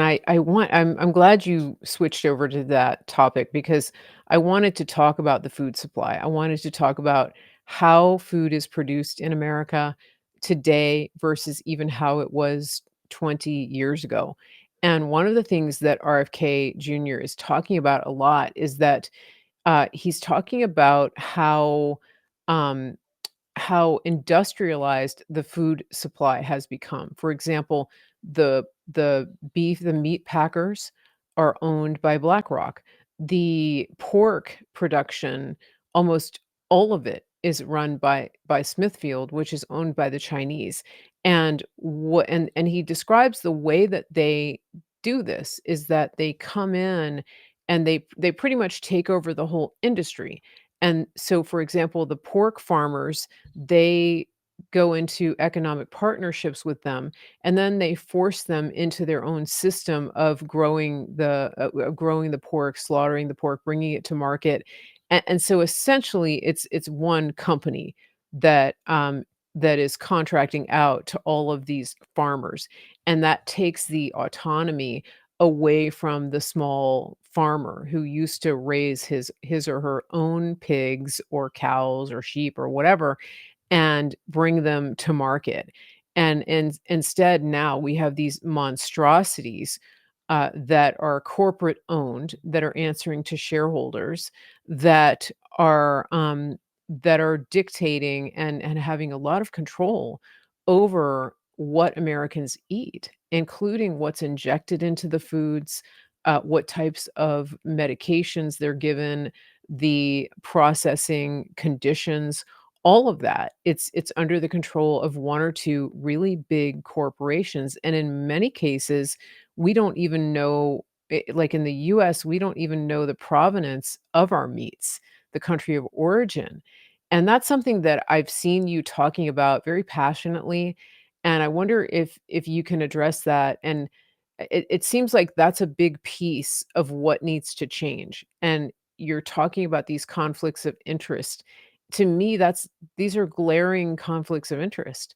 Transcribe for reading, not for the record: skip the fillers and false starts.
I'm glad you switched over to that topic because I wanted to talk about the food supply. I wanted to talk about how food is produced in America today versus even how it was 20 years ago. And one of the things that RFK Jr. is talking about a lot is that he's talking about um, how industrialized the food supply has become. For example, the meat packers are owned by BlackRock. The pork production, almost all of it is run by Smithfield, which is owned by the Chinese. And he describes the way that they do this is that they come in and they pretty much take over the whole industry. And so, for example, the pork farmers, they go into economic partnerships with them, and then they force them into their own system of growing the pork, slaughtering the pork, bringing it to market. And so essentially it's one company that that is contracting out to all of these farmers, and that takes the autonomy away from the small farmer who used to raise his or her own pigs or cows or sheep or whatever and bring them to market. And instead, now we have these monstrosities that are corporate owned, that are answering to shareholders, that are dictating and having a lot of control over what Americans eat, including what's injected into the foods, what types of medications they're given, the processing conditions, all of that. It's under the control of 1 or 2 really big corporations, and in many cases, we don't even know like in the US, we don't even know the provenance of our meats, the country of origin, and that's something that I've seen you talking about very passionately, and I wonder if you can address that. And it seems like that's a big piece of what needs to change, and you're talking about these conflicts of interest. To me, these are glaring conflicts of interest.